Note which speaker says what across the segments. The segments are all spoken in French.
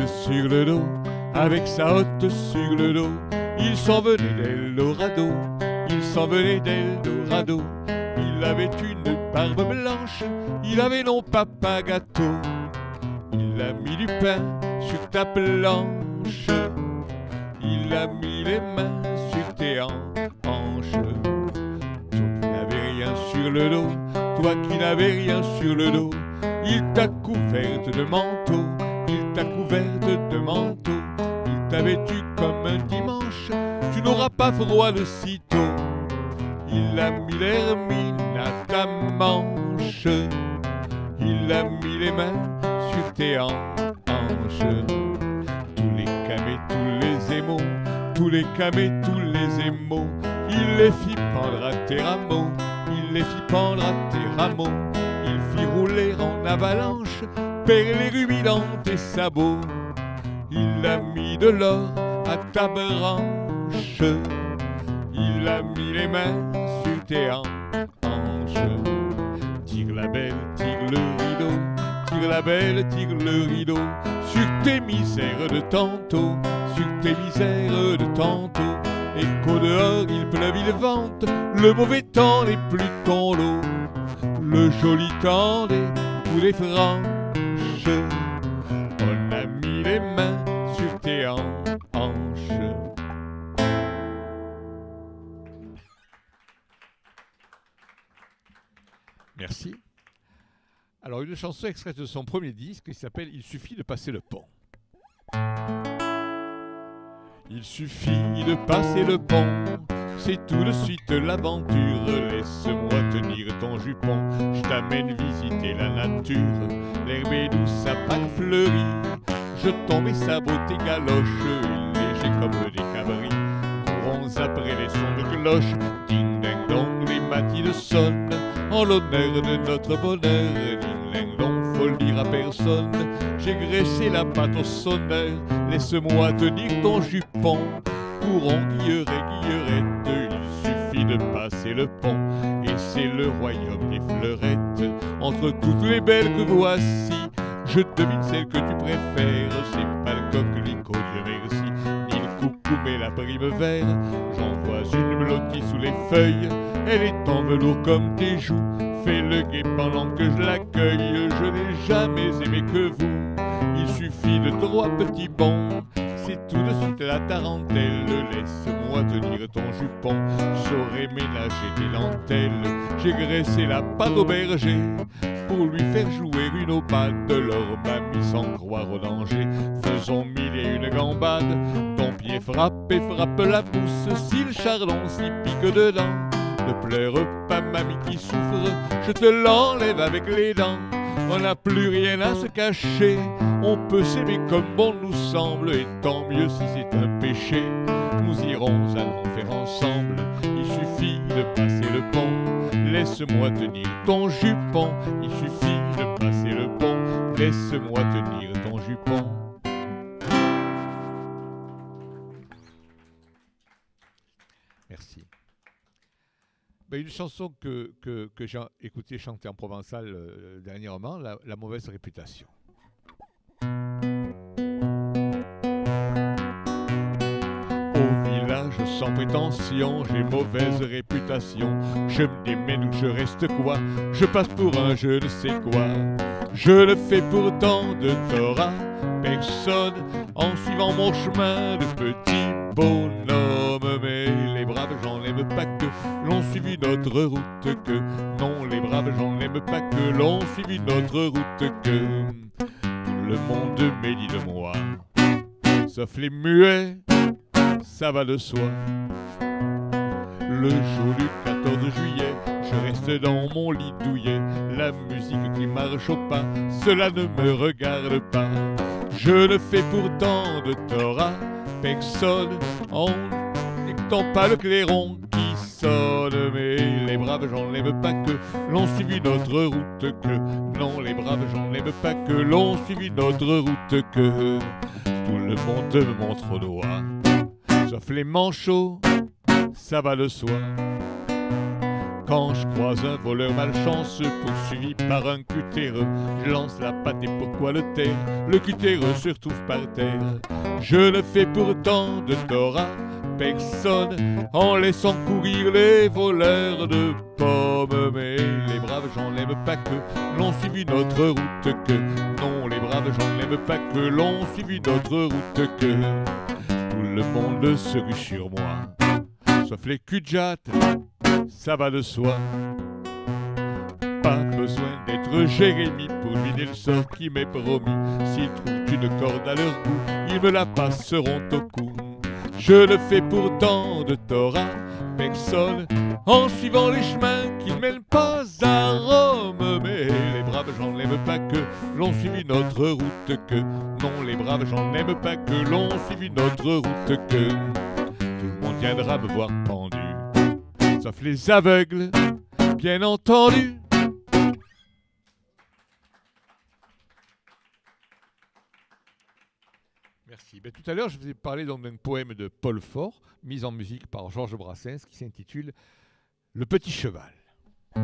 Speaker 1: Sur le dos, avec sa hotte sur le dos, il s'en venait d'Eldorado, il s'en venait d'Eldorado. Il avait une barbe blanche, il avait non papa gâteau. Il a mis du pain sur ta planche, il a mis les mains sur tes hanches. Toi qui n'avais rien sur le dos, toi qui n'avais rien sur le dos, il t'a couverte de manteau. Il t'a couverte de manteau, il t'a vêtu comme un dimanche, tu n'auras pas froid de sitôt. Il a mis l'hermine à ta manche, il a mis les mains sur tes hanches. Tous les camés, tous les émaux, tous les camés, tous les émaux, il les fit pendre à tes rameaux, il les fit pendre à tes rameaux. Il fit rouler en avalanche perles et rubis dans tes sabots. Il a mis de l'or à ta branche, il a mis les mains sur tes hanches. Tire la belle, tire le rideau, tire la belle, tire le rideau, sur tes misères de tantôt, sur tes misères de tantôt. Et qu'au dehors il pleuve, il vente, le mauvais temps n'est plus ton lot. Le joli temps des coups des franges, on a mis les mains sur tes hanches. Merci. Alors une chanson extraite de son premier disque qui s'appelle « Il suffit de passer le pont ». Il suffit de passer le pont, c'est tout de suite l'aventure. Laisse-moi tenir ton jupon, je t'amène visiter la nature. L'herbe est douce, sa patte fleurie, je tombe et sabots tes galoches, légers comme des cabris. Courons après les sons de cloche, ding ding dong, les matines sonnent en l'honneur de notre bonheur. Ding ding dong, faut le dire à personne, j'ai graissé la patte au sonneur. Laisse-moi tenir ton jupon, courons guillerette, guillerette. Il suffit de passer le pont et c'est le royaume des fleurettes. Entre toutes les belles que voici, je devine celle que tu préfères. C'est pas le coquelicot, Dieu merci, ni le coucou mais la prime vert. J'en vois une blottie sous les feuilles, elle est en velours comme tes joues. Fais le guet pendant que je l'accueille, je n'ai jamais aimé que vous. Il suffit de 3 petits bonds, c'est tout de suite la tarentelle. Laisse-moi tenir ton jupon, j'aurais ménagé tes dentelles. J'ai graissé la pâte au berger pour lui faire jouer une aubade. L'or m'a mis sans croire au danger, faisons 1001 gambades. Ton pied frappe et frappe la pousse, si le chardon s'y pique dedans. Ne pleure pas mamie qui souffre, je te l'enlève avec les dents. On n'a plus rien à se cacher, on peut s'aimer comme bon nous semble. Et tant mieux si c'est un péché, nous irons à l'enfer ensemble. Il suffit de passer le pont, laisse-moi tenir ton jupon. Il suffit de passer le pont, laisse-moi tenir ton jupon. Merci. Une chanson que j'ai écoutée chanter en provençal dernièrement, la mauvaise réputation. Au village sans prétention, j'ai mauvaise réputation. Je me démène ou je reste quoi, je passe pour un je ne sais quoi. Je ne fais pourtant de tort à personne en suivant mon chemin de petit bonhomme. Mais les braves gens n'aiment pas que l'on suivi notre route que. Non, les braves gens n'aiment pas que l'on suivi notre route que. Tout le monde médit de moi, sauf les muets, ça va de soi. Le jour du 14 juillet, je reste dans mon lit douillet. La musique qui marche au pas, cela ne me regarde pas. Je ne fais pourtant de tort à personne en n'écoutant pas le clairon qui personne. Mais les braves gens n'aiment pas que l'on suive notre route que. Non, les braves gens n'aiment pas que l'on suive notre route que. Tout le monde me montre au doigt, sauf les manchots, ça va de soi. Quand je croise un voleur malchanceux poursuivi par un cutéreux, je lance la patte et pourquoi le taire? Le cutéreux se retrouve par terre. Je ne fais pourtant de tort à personne en laissant courir les voleurs de pommes. Mais les braves gens n'aiment pas que l'on suive notre route que. Non, les braves gens n'aiment pas que l'on suive notre route que. Tout le monde se rue sur moi, sauf les cul-de-jatte, ça va de soi. Pas besoin d'être Jérémie pour deviner le sort qui m'est promis. S'ils trouvent une corde à leur goût, ils me la passeront au cou. Je ne fais pourtant de tort à personne en suivant les chemins qui ne mènent pas à Rome. Mais les braves gens n'aiment pas que l'on suive notre route que. Non, les braves gens n'aiment pas que l'on suive notre route que. Tout le monde viendra me voir pendu, sauf les aveugles, bien entendu. Merci. Ben, tout à l'heure, je vous ai parlé donc d'un poème de Paul Fort, mis en musique par Georges Brassens, qui s'intitule « Le petit cheval ». Le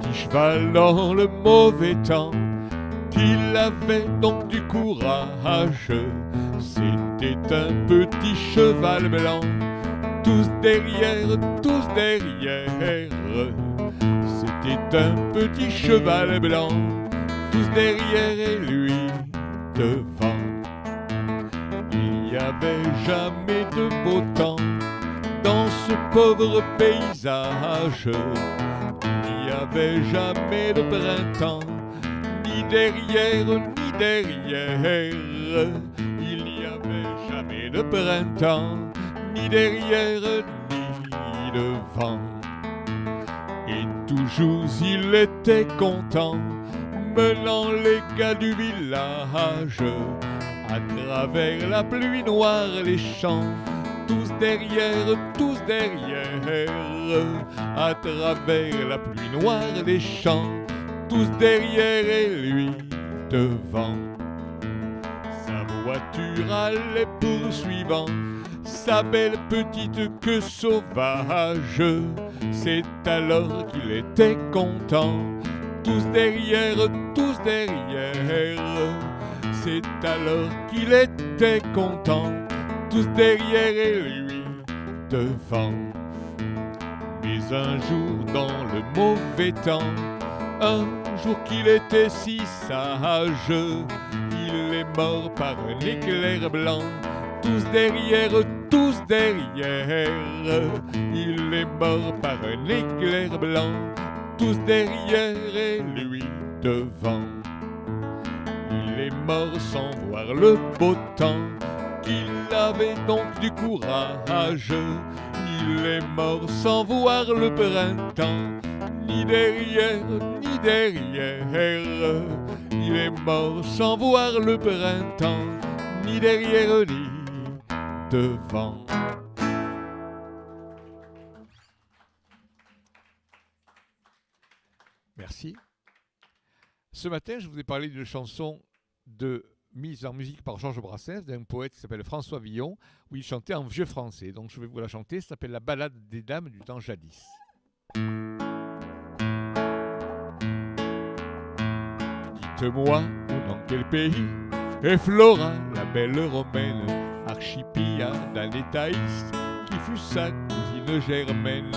Speaker 1: petit cheval dans le mauvais temps, il avait donc du courage. C'était un petit cheval blanc, tous derrière. C'était un petit cheval blanc, tous derrière et lui devant. Il n'y avait jamais de beau temps dans ce pauvre paysage. Il n'y avait jamais de printemps, ni derrière. Il n'y avait jamais de printemps, ni derrière, ni devant. Et toujours il était content, menant les gars du village à travers la pluie noire, les champs, tous derrière, à travers la pluie noire, les champs, tous derrière et lui devant. Sa voiture allait poursuivant sa belle petite queue sauvage. C'est alors qu'il était content, tous derrière. C'est alors qu'il était content, tous derrière et lui devant. Mais un jour dans le mauvais temps, un jour qu'il était si sage, il est mort par un éclair blanc, tous derrière. Il est mort par un éclair blanc, tous derrière et lui devant. Il est mort sans voir le beau temps, qu'il avait donc du courage. Il est mort sans voir le printemps, ni derrière. Il est mort sans voir le printemps, ni derrière ni devant. Merci. Ce matin, je vous ai parlé d'une chanson mise en musique par Georges Brassens, d'un poète qui s'appelle François Villon, où il chantait en vieux français. Donc je vais vous la chanter, ça s'appelle La Ballade des dames du temps jadis. Dites-moi, dans quel pays est Flora, la belle romaine, Archipia d'Anétaïs, qui fut sa cousine germaine,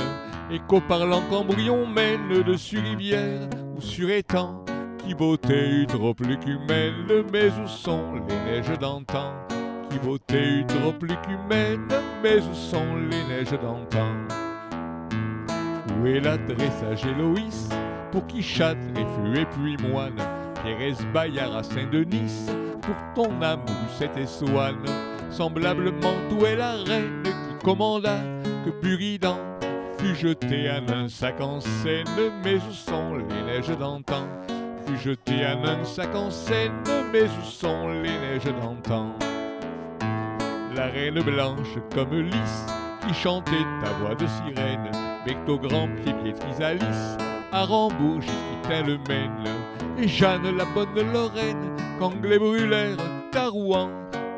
Speaker 1: et qu'au parlant qu'embryon mène dessus rivière ou sur étang, qui beauté eut trop plus qu'humaine, mais où sont les neiges d'antan? Qui beauté eut trop plus qu'humaine, mais où sont les neiges d'antan? Où est la très sage Héloïse, pour qui Châtelet fut et puis moine, Thérèse Bayard à Saint-Denis, pour ton amour c'était Swann, semblablement où est la reine qui commanda que Buridan fut jeté en un sac en Seine, mais où sont les neiges d'antan? Fut jeté en un sac en Seine, mais où sont les neiges d'antan? la reine blanche comme lys, qui chantait ta voix de sirène, avec ton grand pied Béatrice Alice, à Rambourg jusqu'à le Maine, et Jeanne la bonne Lorraine, qu'Anglais brûlèrent à Rouen.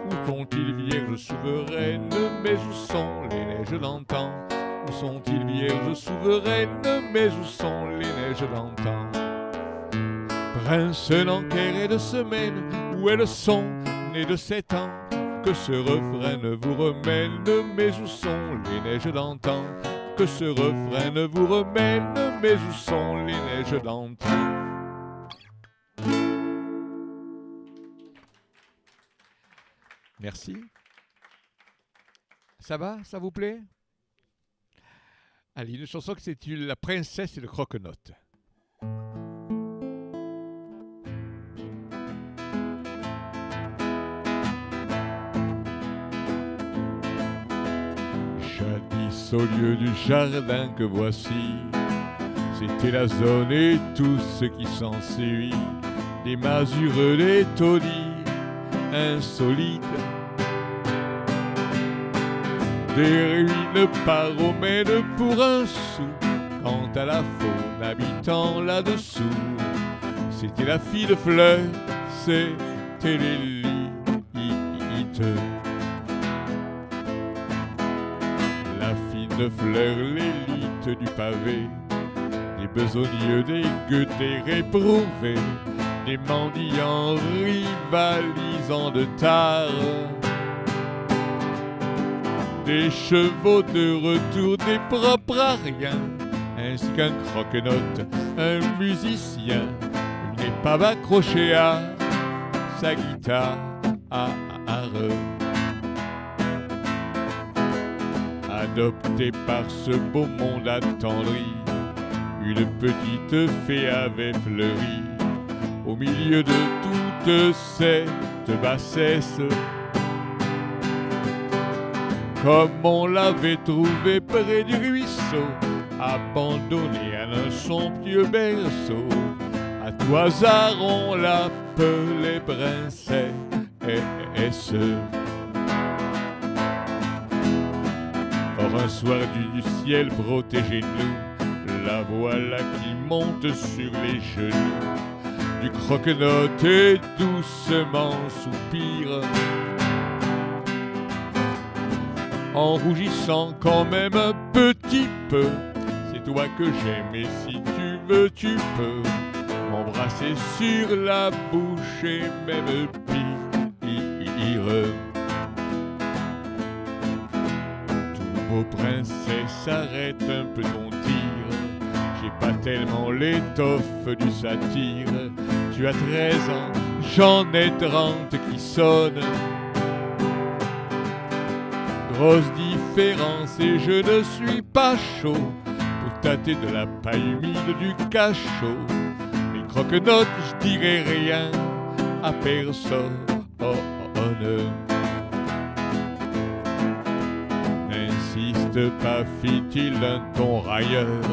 Speaker 1: Où sont-ils vierges souveraines, mais où sont les neiges d'antan? Où sont-ils vierges souveraines, mais où sont les neiges d'antan? Prince d'Encaire et de Semaine, où elles sont nées de 7 ans, que ce refrain ne vous remène, mais où sont les neiges d'antan? Que ce refrain ne vous remène, mais où sont les neiges d'antan? Merci. Ça va? Ça vous plaît? Allez, une chanson qui s'intitule La princesse et le croque-note. Jadis au lieu du jardin que voici, c'était la zone et tout ce qui s'ensuit, des masures, des taudis insolites, des ruines paromènes pour un sou. Quant à la faune habitant là-dessous, c'était la fille de fleurs, c'était l'élite. La fille de fleurs, l'élite du pavé, des besogneux, des gueux, des réprouvés, des mendiants rivalisant de tard, des chevaux de retour, des propres à rien, ainsi qu'un croque-note, un musicien, une épave accrochée à sa guitare. Adoptée par ce beau monde attendri, une petite fée avait fleuri au milieu de toute cette bassesse, comme on l'avait trouvé près du ruisseau, abandonné à un somptueux berceau. À tout hasard on l'appelait princesse. Or un soir du ciel protégé de nous, la voilà qui monte sur les genoux du croque-note et doucement soupire, en rougissant quand même un petit peu. C'est toi que j'aime et si tu veux tu peux m'embrasser sur la bouche et même pire. Tout beau princesse, arrête un peu ton tir, j'ai pas tellement l'étoffe du satyre. Tu as 13 ans, j'en ai 30 qui sonnent. Grosse différence et je ne suis pas chaud pour tâter de la paille humide du cachot. Les croque-notes, je dirai rien à personne. N'insiste pas, fit-il d'un ton railleur.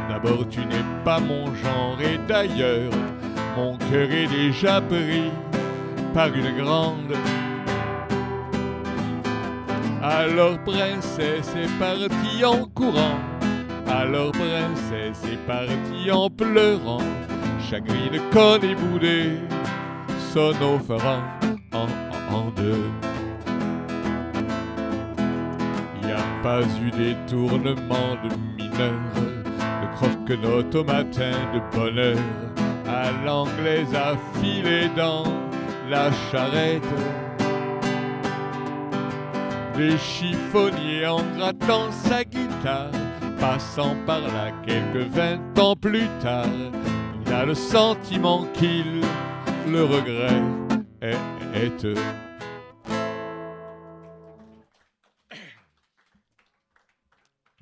Speaker 1: D'abord tu n'es pas mon genre et d'ailleurs mon cœur est déjà pris par une grande. Alors princesse est partie en courant, alors princesse est partie en pleurant. Chagrine, conne et boudée, son offrant en deux. Y a pas eu détournement de mineur, le croque-note au matin de bonne heure, à l'anglaise a filé dans la charrette. Des chiffonniers en grattant sa guitare, passant par là quelques 20 ans plus tard, il a le sentiment qu'il le regrette.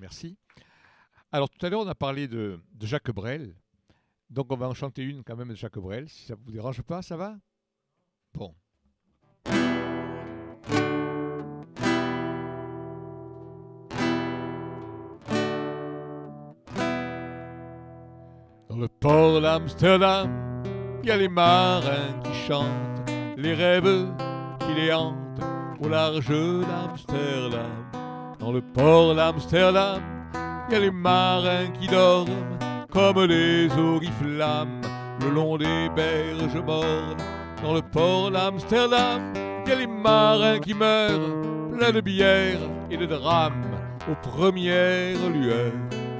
Speaker 1: Merci. Alors tout à l'heure on a parlé de Jacques Brel, donc on va en chanter une quand même de Jacques Brel, si ça vous dérange pas, ça va? Bon. Dans le port d'Amsterdam, il y a les marins qui chantent, les rêves qui les hantent, au large d'Amsterdam. Dans le port d'Amsterdam, il y a les marins qui dorment comme des oriflammes le long des berges mornes. Dans le port d'Amsterdam, il y a les marins qui meurent pleins de bière et de drames aux premières lueurs.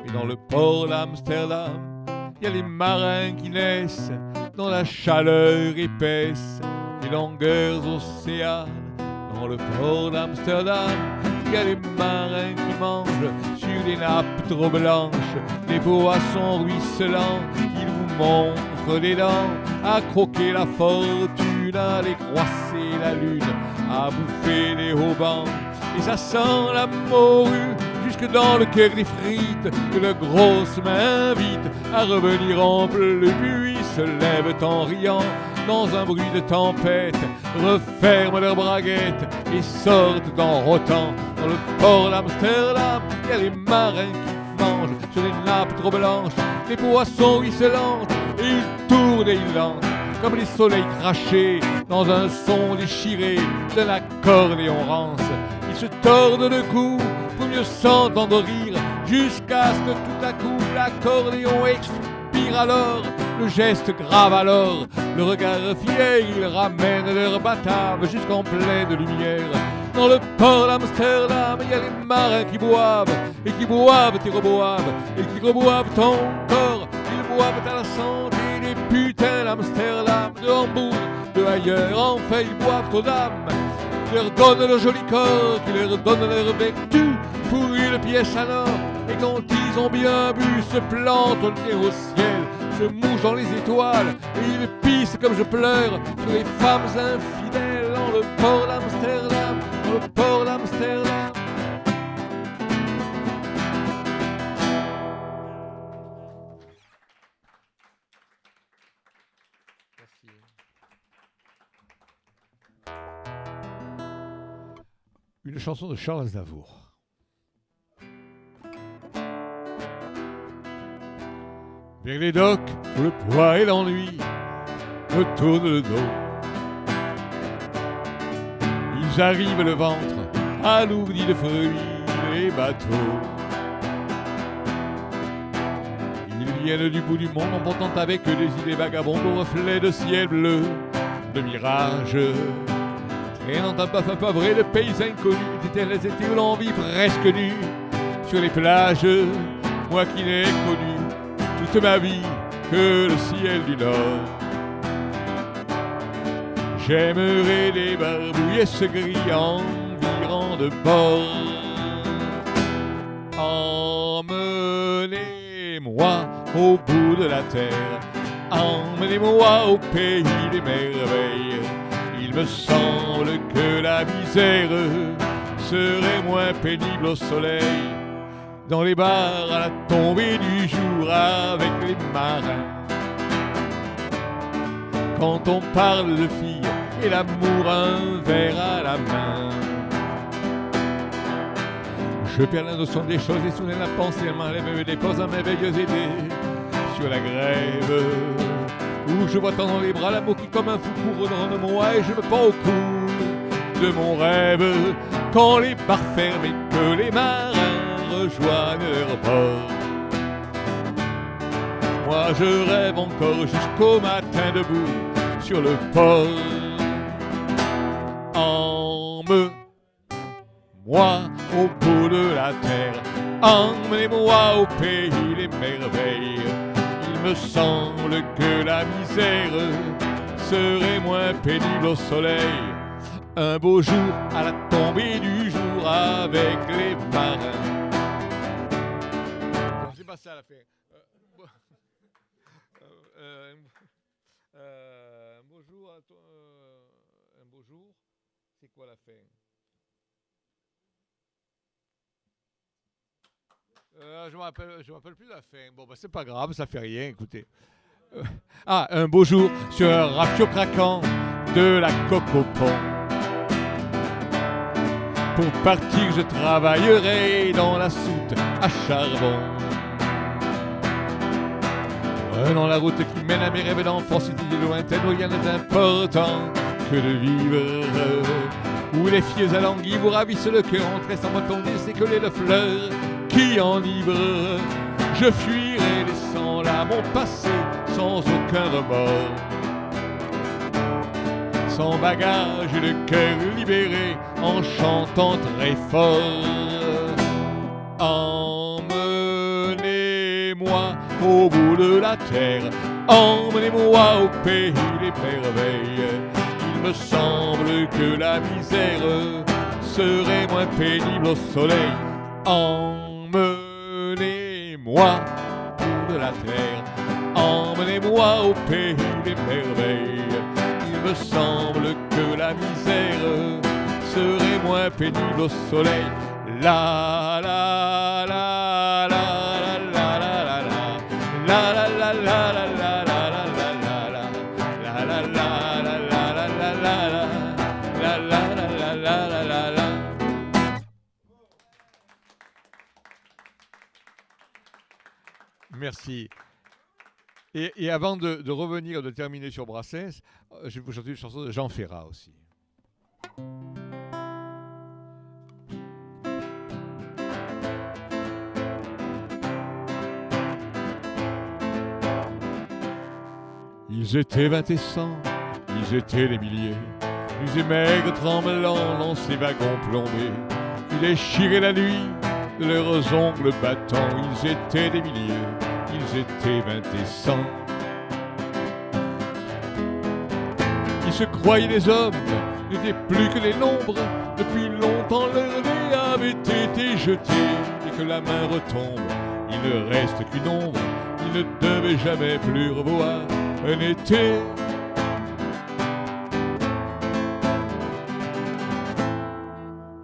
Speaker 1: Et dans le port d'Amsterdam, il y a les marins qui naissent dans la chaleur épaisse des longueurs océanes. Dans le port d'Amsterdam, il y a les marins qui mangent sur des nappes trop blanches des poissons ruisselants. Ils vous montrent des dents à croquer la fortune, à décroisser la lune, à bouffer les haubans. Et ça sent la morue jusque dans le cœur des frites que le grosse m'invite à revenir en bleu. Puis se lèvent en riant dans un bruit de tempête, referment leurs braguettes et sortent en rotant. Dans le port d'Amsterdam, il y a les marins qui mangent sur des nappes trop blanches des poissons ruisselantes, et ils tournent et ils lancent comme les soleils crachés dans un son déchiré de l'accordéon rance. Ils se tordent de cou pour mieux s'entendre rire, jusqu'à ce que tout à coup l'accordéon expire alors, le geste grave alors, le regard fier, ils ramènent leur batave jusqu'en pleine lumière. Dans le port d'Amsterdam, il y a les marins qui boivent, et qui boivent et reboivent, et qui reboivent encore. Ils boivent à la santé des putains d'Amsterdam, de Hambourg, de ailleurs. Enfin, ils boivent aux dames qui leur donnent le joli corps, qui leur donnent leur vertu pour une pièce à l'or. Et quand ils ont bien bu, se plantent au nez au ciel, se mouchent dans les étoiles, et ils pissent comme je pleure sur les femmes infidèles. Dans le port d'Amsterdam, dans le port d'Amsterdam. Une chanson de Charles Aznavour. Vers les docks où le poids et l'ennui me tournent le dos, ils arrivent le ventre alourdi de fruits les bateaux. Ils viennent du bout du monde en portant avec eux des idées vagabondes aux reflets de ciel bleu, de mirages, traînant un paf vrai de pays inconnus, d'éternels étés où l'on vit presque nu sur les plages. Moi qui n'ai connu toute ma vie que le ciel du Nord, j'aimerais débarbouiller ce gris environ de bord. Emmenez-moi au bout de la terre, emmenez-moi au pays des merveilles. Il me semble que la misère serait moins pénible au soleil, dans les bars à la tombée du jour avec les marins. Quand on parle de filles et l'amour un verre à la main, je perds la notion des choses et soudain la pensée elle m'enlève et me dépose en merveilleuse idée sur la grève, où je vois tendre les bras l'amour qui comme un fou court de moi, et je me pends au cou de mon rêve quand les bars ferment et que les marins rejoignent leur port. Moi je rêve encore jusqu'au matin debout sur le port. Emmenez-moi au bout de la terre, emmenez-moi au pays des merveilles. Il me semble que la misère serait moins pénible au soleil, un beau jour à la tombée du jour avec les marins. Non, c'est pas ça la fin. Un beau jour, un beau jour, c'est quoi la fin? Je me rappelle plus la fin. Bon, bah c'est pas grave, ça fait rien, écoutez. Un beau jour sur un rafio craquant de la coque au pont. Pour partir, je travaillerai dans la soute à charbon. Prenant la route qui mène à mes rêves d'enfance, une idée lointaine où rien n'est important que de vivre. où les filles à l'anguille vous ravissent le cœur, entrer sans m'entendre, c'est que les fleurs qui enivrent. Je fuirai laissant là mon passé sans aucun remords, sans bagage et le cœur libéré, en chantant très fort. Emmenez-moi au bout de la terre, emmenez-moi au pays des merveilles. Il me semble que la misère serait moins pénible au soleil. Emmenez-moi au bout de la terre, emmenez-moi au pays des merveilles. Il me semble que la misère serait moins pénible au soleil. La la la la la la la la la la la la la. Merci. Et avant de revenir, de terminer sur Brassens, je vais vous chanter une chanson de Jean Ferrat aussi. Ils étaient 20 et 100, ils étaient des milliers, nus et maigres tremblants dans ces wagons plombés, qui déchiraient la nuit de leurs ongles battants. Ils étaient des milliers, ils étaient 20 et 100. Ils se croyaient des hommes, n'étaient plus que des nombres. Depuis longtemps leur nez avait été jeté. Dès que la main retombe, il ne reste qu'une ombre. Ils ne devaient jamais plus revoir un été.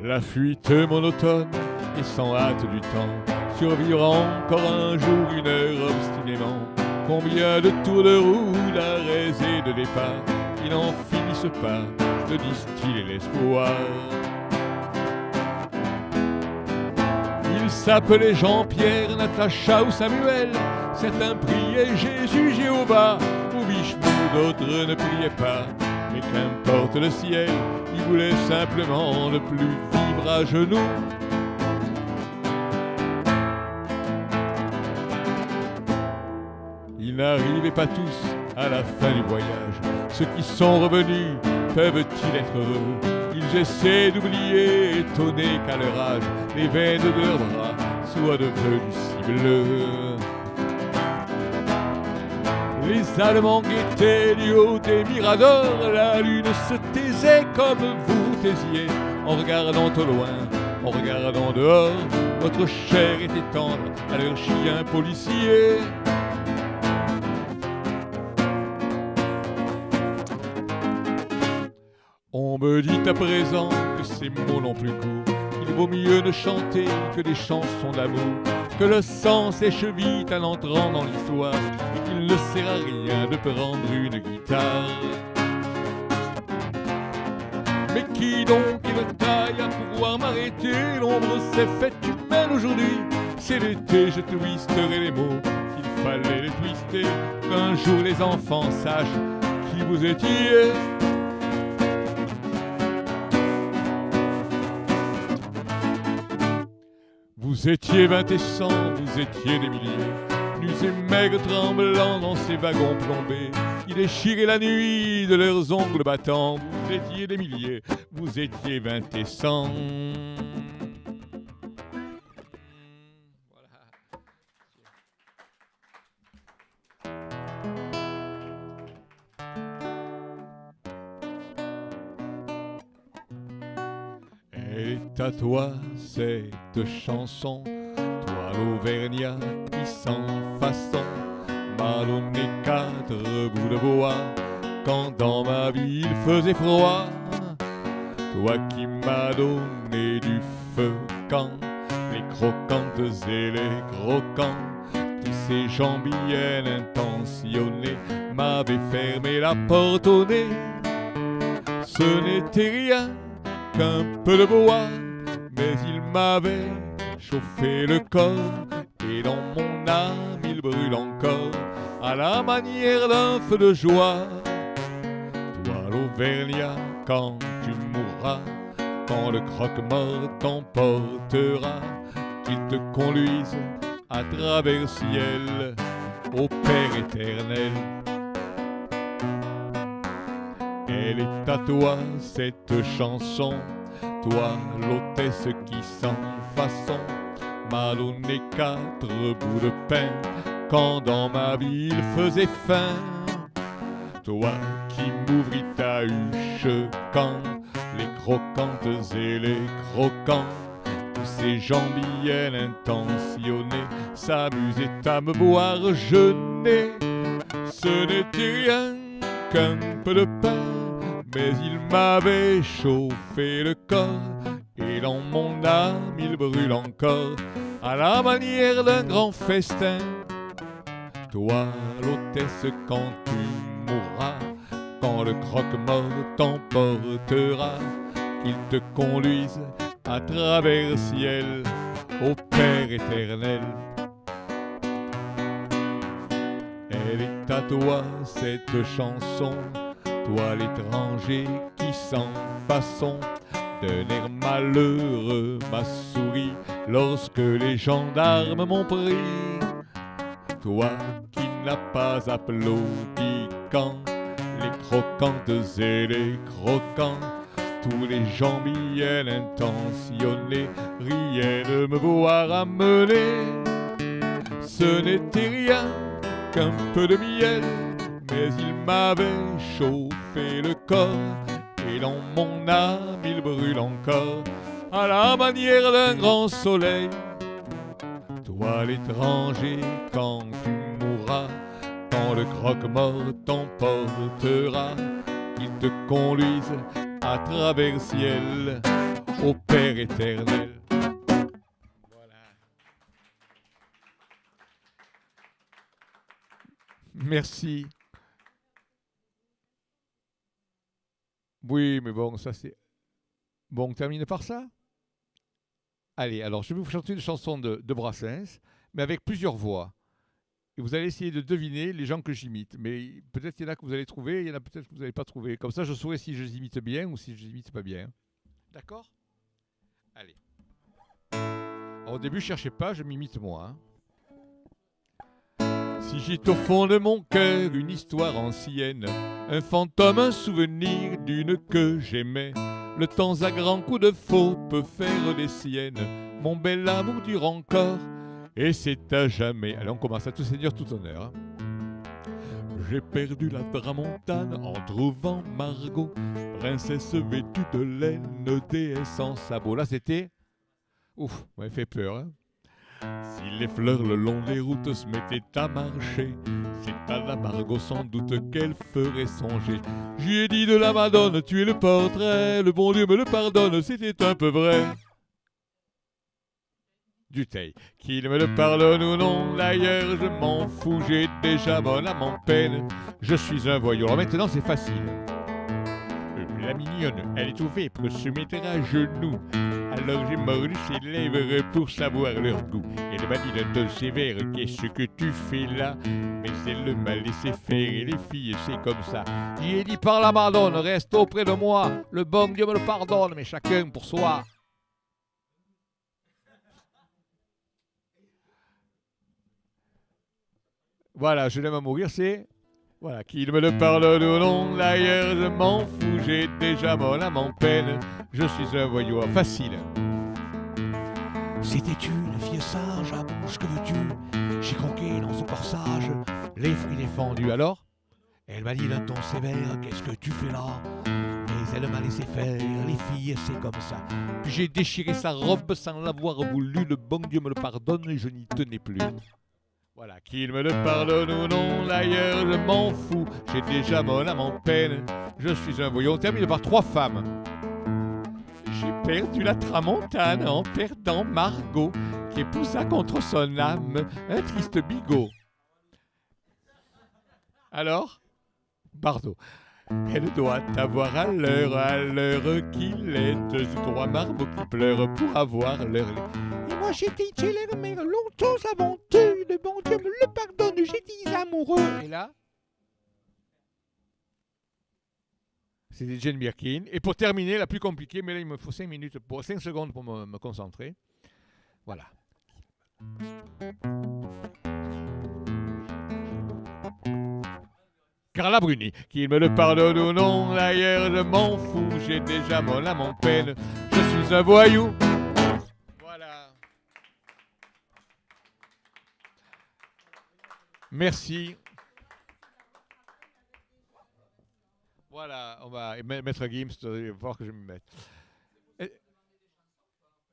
Speaker 1: La fuite monotone et sans hâte du temps survivra encore un jour, une heure obstinément. Combien de tours de roue, d'arrêts et de départ, qui n'en finissent pas de distiller l'espoir. Ils s'appelaient Jean-Pierre, Natacha ou Samuel. Certains priaient Jésus, Jéhovah ou Vishnu, d'autres ne priaient pas. Mais qu'importe le ciel, ils voulaient simplement ne plus vivre à genoux. Ils n'arrivaient pas tous à la fin du voyage. Ceux qui sont revenus peuvent-ils être heureux? Ils essaient d'oublier, étonnés qu'à leur âge, les veines de leurs bras soient devenues si bleues. Les Allemands guettaient du haut des miradors. La lune se taisait comme vous taisiez, en regardant au loin, en regardant dehors. Votre chair était tendre à leur chien policier. On me dit à présent que ces mots n'ont plus cours, qu'il vaut mieux ne chanter que des chansons d'amour, que le sang sèche vite en entrant dans l'histoire, et qu'il ne sert à rien de prendre une guitare. Mais qui donc est le taille à pouvoir m'arrêter? L'ombre s'est faite humaine aujourd'hui. C'est l'été, je twisterai les mots qu'il fallait les twister, qu'un jour les enfants sachent qui vous étiez. Vous étiez 20 et 100, vous étiez des milliers, nus et maigres tremblants dans ces wagons plombés, qui déchiraient la nuit de leurs ongles battants. Vous étiez des milliers, vous étiez 20 et 100. Et à toi cette chanson, toi l'Auvergnat qui sans façon m'a donné 4 bouts de bois quand dans ma vie il faisait froid. Toi qui m'as donné du feu quand les croquantes et les croquants, tous ces gens bien intentionnés m'avaient fermé la porte au nez. Ce n'était rien qu'un peu de bois, mais il m'avait chauffé le corps, et dans mon âme il brûle encore à la manière d'un feu de joie. Toi l'Auvergnat, quand tu mourras, quand le croque-mort t'emportera, qu'il te conduise à travers le ciel, au Père éternel. Elle est à toi cette chanson, toi l'hôtesse qui sans façon m'a donné 4 bouts de pain quand dans ma vie il faisait faim. Toi qui m'ouvris ta huche quand les croquantes et les croquants, tous ces gens bien intentionnés s'amusaient à me voir jeûner. Ce n'était rien qu'un peu de pain, mais il m'avait chauffé le corps, et dans mon âme il brûle encore à la manière d'un grand festin. Toi l'hôtesse, quand tu mourras, quand le croque-mort t'emportera, qu'il te conduise à travers le ciel, au Père éternel. Elle est à toi cette chanson, toi l'étranger qui sans façon d'un air malheureux m'a souri lorsque les gendarmes m'ont pris. Toi qui n'as pas applaudi quand les croquantes et les croquants, tous les gens bien intentionnés riaient de me voir amener. Ce n'était rien qu'un peu de miel, mais il m'avait chauffé le corps, et dans mon âme il brûle encore à la manière d'un grand soleil. Toi l'étranger, quand tu mourras, quand le croque-mort t'emportera, qu'il te conduise à travers le ciel, au Père éternel. Voilà. Merci. Oui, mais bon, ça c'est... Bon, on termine par ça. Allez, alors je vais vous chanter une chanson de Brassens, mais avec plusieurs voix. Et vous allez essayer de deviner les gens que j'imite. Mais peut-être qu'il y en a que vous allez trouver, il y en a peut-être que vous n'allez pas trouver. Comme ça, je saurai si je les imite bien ou si je les imite pas bien. D'accord ? Allez. Alors, au début, je cherchez pas, je m'imite moi. Si j'ai au fond de mon cœur une histoire ancienne, un fantôme, un souvenir d'une que j'aimais, le temps à grands coups de faux peut faire des siennes. Mon bel amour dure encore, et c'est à jamais. Allez, on commence à tout seigneur, tout honneur. J'ai perdu la tramontane en trouvant Margot, princesse vêtue de laine, déesse sans sabot. Là, c'était... Ouf, m'avait fait peur, hein. Si les fleurs le long des routes se mettaient à marcher, c'est à la Margot sans doute qu'elle ferait songer. J'y ai dit de la Madone, tu es le portrait, le bon Dieu me le pardonne, c'était un peu vrai. Dutheil, qu'il me le pardonne ou non, d'ailleurs je m'en fous, j'ai déjà mon âme en peine, je suis un voyou. Alors maintenant c'est facile. La mignonne, elle est tout fait pour se mettre à genoux. Alors j'ai mordu ses lèvres pour savoir leur goût. Elle m'a dit d'un ton sévère, qu'est-ce que tu fais là? Mais elle m'a laissé faire et les filles c'est comme ça. J'y ai dit par la Madone, reste auprès de moi. Le bon Dieu me le pardonne, mais chacun pour soi. Voilà, je l'aime à mourir, c'est... Voilà, qu'il me le pardonne ou non, d'ailleurs je m'en fous, j'ai déjà mon âme en peine, je suis un voyou. Facile. C'était une fille sage, à bouche que veux-tu, j'ai croqué dans son corsage, les fruits défendus. Alors, elle m'a dit d'un ton sévère, qu'est-ce que tu fais là? Mais elle m'a laissé faire, les filles c'est comme ça. Puis j'ai déchiré sa robe sans l'avoir voulu, le bon Dieu me le pardonne et je n'y tenais plus. Voilà, qu'il me le pardonne ou non, d'ailleurs je m'en fous, j'ai déjà mon âme en peine, je suis un voyou. On termine par 3 femmes. J'ai perdu la tramontane en perdant Margot, qui épousa contre son âme un triste bigot. Alors, Bardot, elle doit avoir à l'heure qu'il est, ce droit marbre qui pleure pour avoir leur lait. Et moi j'étais chez leur mère, longtemps avant eux, le bon Dieu me le pardonne, j'étais amoureux. Et là, C'était Jane Birkin. Et pour terminer, la plus compliquée, mais là il me faut 5 minutes, 5 secondes pour me concentrer. Voilà. Carla Bruni, qu'il me le pardonne ou non, d'ailleurs je m'en fous, j'ai déjà mon âme en peine, je suis un voyou. Voilà. Merci. Voilà, on va Maître Gims, il va voir que je me mette.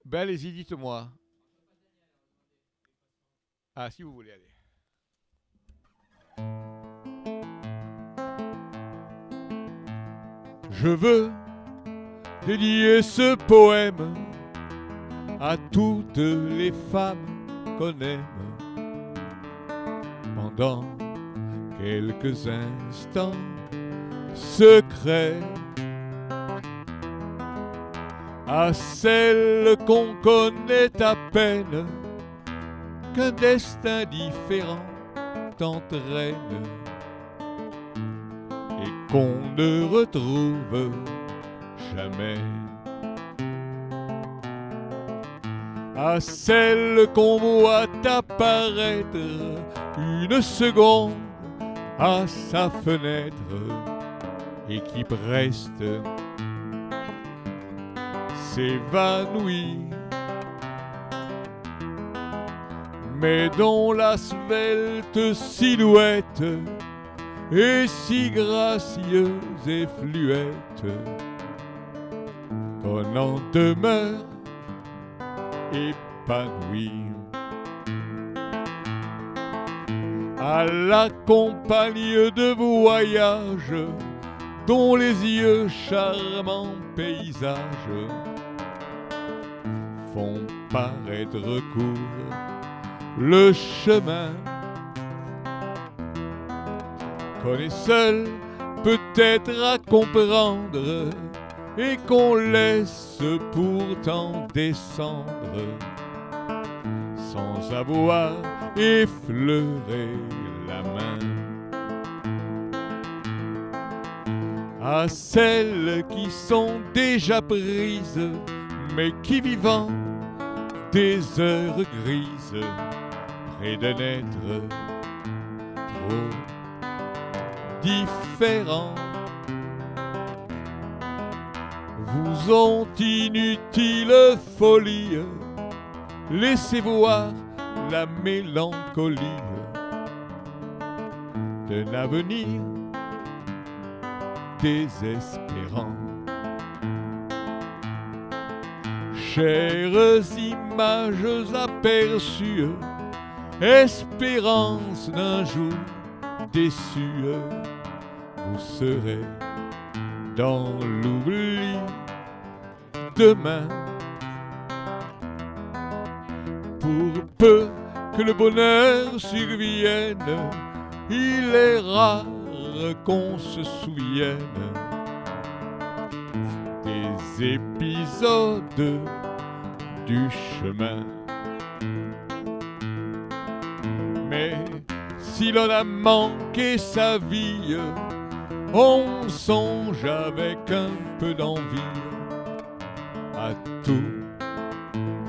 Speaker 1: Ben allez-y, dites-moi. Ah, si vous voulez, aller. Je veux dédier ce poème à toutes les femmes qu'on aime pendant quelques instants secrets, à celles qu'on connaît à peine, qu'un destin différent t'entraîne et qu'on ne retrouve jamais, à celles qu'on voit apparaître une seconde à sa fenêtre et qui preste s'évanouit, mais dont la svelte silhouette est si gracieuse et fluette qu'on en demeure épanoui. À la compagne de voyage dont les yeux charmants paysages font paraître court le chemin, qu'on est seul peut-être à comprendre et qu'on laisse pourtant descendre sans avoir effleuré la main, à celles qui sont déjà prises mais qui vivant des heures grises près d'un être trop différent vous ont inutile folie laissez voir la mélancolie d'un avenir désespérant. Chères images aperçues, espérance d'un jour déçu, vous serez dans l'oubli demain. Pour peu que le bonheur survienne, il est rare qu'on se souvienne des épisodes du chemin. Mais si l'on a manqué sa vie, on songe avec un peu d'envie à tous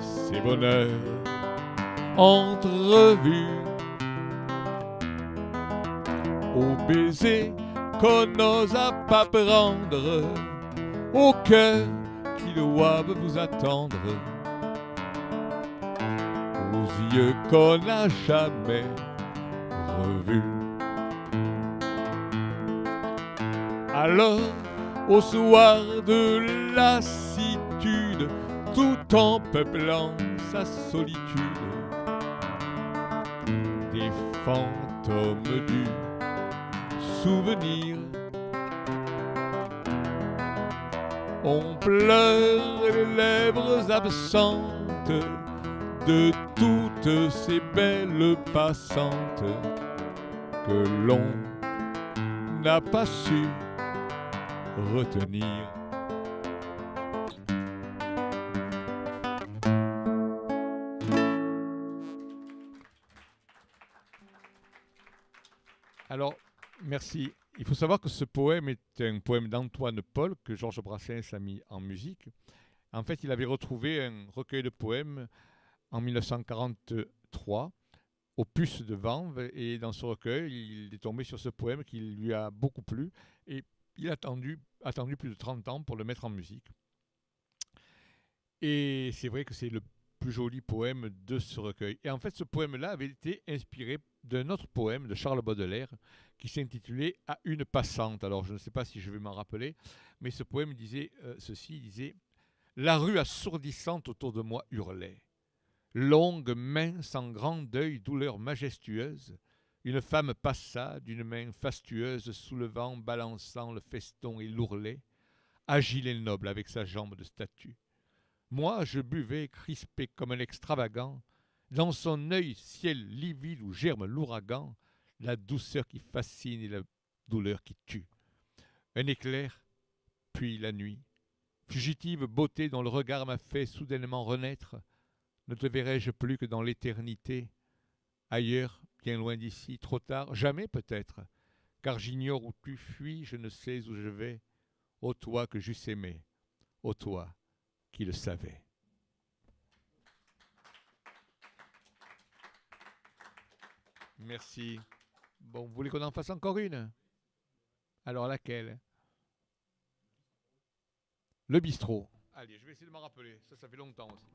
Speaker 1: ces bonheurs entrevus, aux baisers qu'on n'ose pas prendre, aux cœurs qui doivent vous attendre, aux yeux qu'on n'a jamais revus. Alors, au soir de lassitude, tout en peuplant sa solitude, des fantômes du souvenir, on pleure les lèvres absentes de toutes ces belles passantes que l'on n'a pas su retenir. Alors, merci. il faut savoir que ce poème est un poème d'Antoine Paul que Georges Brassens a mis en musique. En fait, il avait retrouvé un recueil de poèmes en 1943 au Puces de Vanves, et dans ce recueil, il est tombé sur ce poème qui lui a beaucoup plu, et il a attendu plus de 30 ans pour le mettre en musique. Et c'est vrai que c'est le plus joli poème de ce recueil. Et en fait, ce poème-là avait été inspiré d'un autre poème de Charles Baudelaire qui s'intitulait « À une passante ». Alors, je ne sais pas si je vais m'en rappeler, mais ce poème disait ceci, il disait « La rue assourdissante autour de moi hurlait. Longue, mince, en grand deuil, douleur majestueuse, une femme passa d'une main fastueuse, soulevant, balançant le feston et l'ourlet, agile et noble avec sa jambe de statue. Moi, je buvais, crispé comme un extravagant, dans son œil ciel livide où germe l'ouragan, la douceur qui fascine et la douleur qui tue. Un éclair, puis la nuit. Fugitive beauté dont le regard m'a fait soudainement renaître, ne te verrai-je plus que dans l'éternité, ailleurs, bien loin d'ici, trop tard, jamais peut-être, car j'ignore où tu fuis, je ne sais où je vais, ô toi que j'eusse aimé, ô toi qui le savais. Merci. Bon, vous voulez qu'on en fasse encore une? Alors laquelle? Le bistrot. Allez, je vais essayer de m'en rappeler, ça fait longtemps aussi.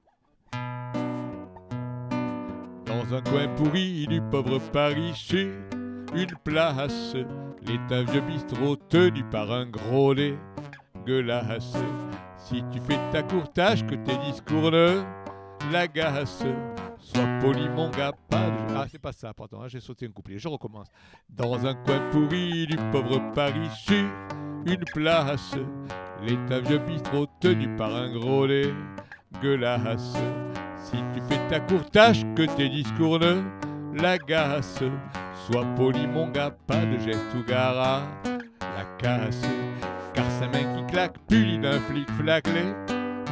Speaker 1: Dans un coin pourri du pauvre Paris, sur une place, l'est un vieux bistrot tenu par un gros dégueulasse. Si tu fais ta courtage, que tes discours ne l'agacent, sois poli mon gars, pas de... Ah, c'est pas ça, pardon, hein, j'ai sauté un couplet, je recommence. Dans un coin pourri du pauvre Paris, sur une place, l'est un vieux bistrot tenu par un gros dégueulasse. Si tu fais ta courtage, que tes discours ne l'agacent, sois poli mon gars, pas de geste ou gare à la casse. Car sa main qui claque punie d'un flic-flac les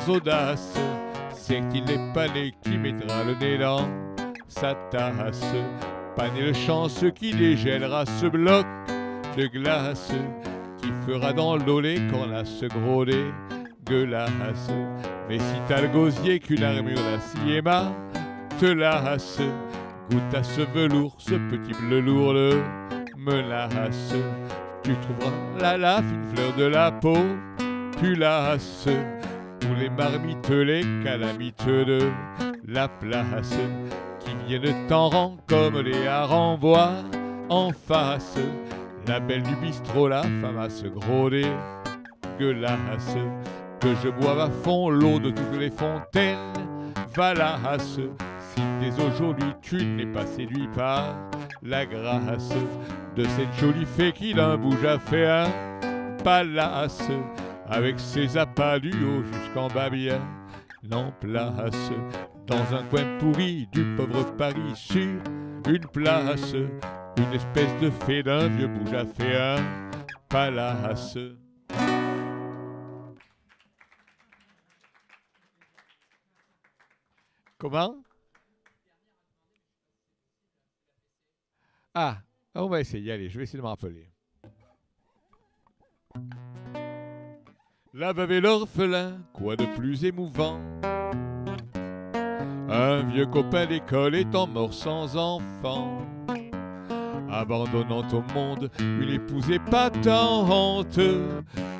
Speaker 1: audaces, c'est qu'il n'est pas né qui mettra le nez dans sa tasse. Pas né le chance qui dégèlera ce bloc de glace, qui fera dans l'eau les cornaces gros dégueulasses. Mais si t'as le gosier qu'une armure d'acier te lasse, goûte à ce velours, ce petit bleu lourd le menace. Tu trouveras la fine fleur de la peau, pulasse, tous les marmites, les calamites de la place, qui viennent en rang comme les harengs voir en face la belle du bistrot, la femme à ce gros dégueulasse. Que je boive à fond l'eau de toutes les fontaines valasse, si dès aujourd'hui tu n'es pas séduit par la grâce de cette jolie fée qui d'un bouge a fait un palace, avec ses appâts du haut jusqu'en bas bien en place. Dans un coin pourri du pauvre Paris, sur une place, une espèce de fée d'un vieux bouge a fait un palace. Comment? Ah, on va essayer, allez, je vais essayer de me rappeler. La veuve et l'orphelin, quoi de plus émouvant? Un vieux copain d'école étant mort sans enfant, abandonnant au monde une épouse épatante,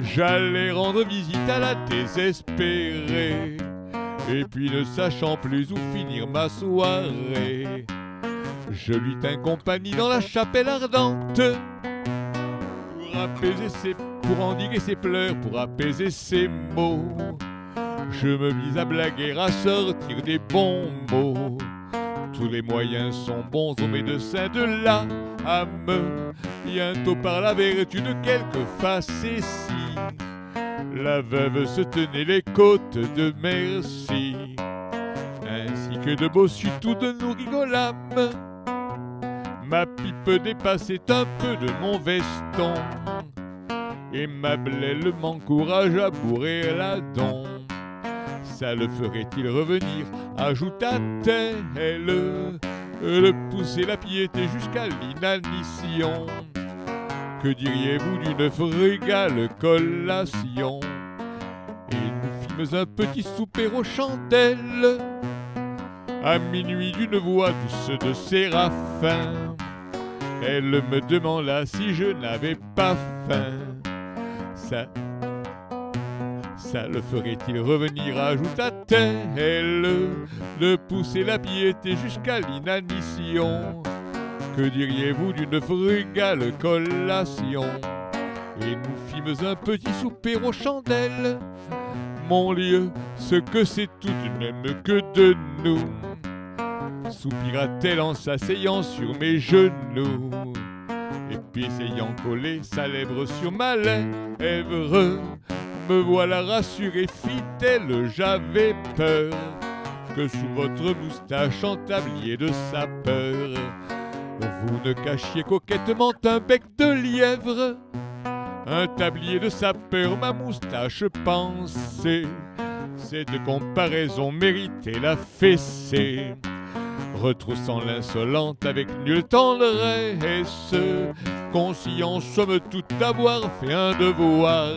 Speaker 1: j'allais rendre visite à la désespérée, et puis ne sachant plus où finir ma soirée, je lui tins compagnie dans la chapelle ardente, pour endiguer ses pleurs, pour apaiser ses maux. Je me mis à blaguer, à sortir des bons mots. Tous les moyens sont bons aux médecins de l'âme. Bientôt par la vertu de quelques facéties, la veuve se tenait les côtes de merci, ainsi que de bossus, tous de nous rigolâmes. Ma pipe dépassait un peu de mon veston, et ma blêle m'encourage à bourrer la don. Ça le ferait-il revenir, ajouta-t-elle, de pousser la piété jusqu'à l'inanition, Que diriez-vous d'une frugale collation? Et nous fîmes un petit souper aux chandelles, à minuit d'une voix douce de séraphin. Elle me demanda si je n'avais pas faim. Ça le ferait-il revenir, ajouta-t-elle, de pousser la piété jusqu'à l'inanition? Que diriez-vous d'une frugale collation? Et nous fîmes un petit souper aux chandelles. Mon Dieu, ce que c'est tout de même que de nous, soupira-t-elle en s'asseyant sur mes genoux. Et puis ayant collé sa lèvre sur ma lèvre, me voilà rassuré, fit-elle, j'avais peur que sous votre moustache en tablier de sapeur, vous ne cachiez coquettement un bec de lièvre. Un tablier de sapeur, ma moustache pensée, cette comparaison méritait la fessée. Retroussant l'insolente avec nulle tendresse, conscient somme toute d'avoir fait un devoir,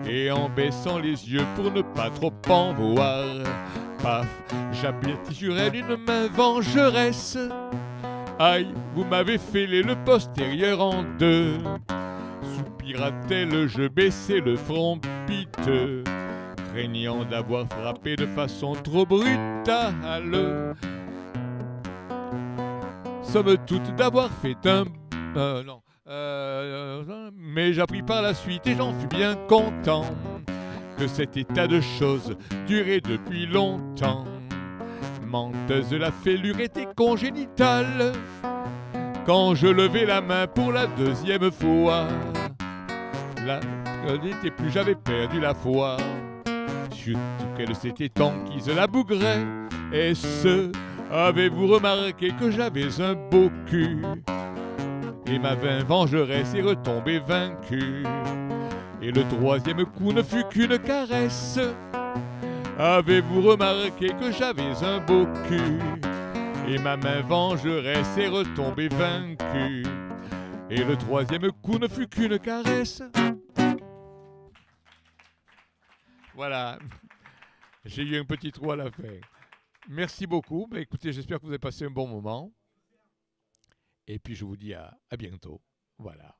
Speaker 1: et en baissant les yeux pour ne pas trop en voir, paf, j'aplatis sur elle une main vengeresse. Aïe, vous m'avez fêlé le postérieur en deux. Soupira-t-elle, je baissai le front piteux, craignant d'avoir frappé de façon trop brutale, somme toute d'avoir fait un... mais j'appris par la suite et j'en fus bien content que cet état de choses durait depuis longtemps. Menteuse, la fêlure était congénitale quand je levai la main pour la deuxième fois. Là, n'était plus, j'avais perdu la foi. Surtout qu'elle s'était enquise la bougret. Et ce, avez-vous remarqué que j'avais un beau cul? Et ma main vengeresse est retombée vaincue. Et le troisième coup ne fut qu'une caresse. Avez-vous remarqué que j'avais un beau cul? Et ma main vengeresse est retombée vaincue. Et le troisième coup ne fut qu'une caresse. Voilà, j'ai eu un petit trou à la fin. Merci beaucoup. Bah, écoutez, j'espère que vous avez passé un bon moment. Et puis je vous dis à bientôt. Voilà.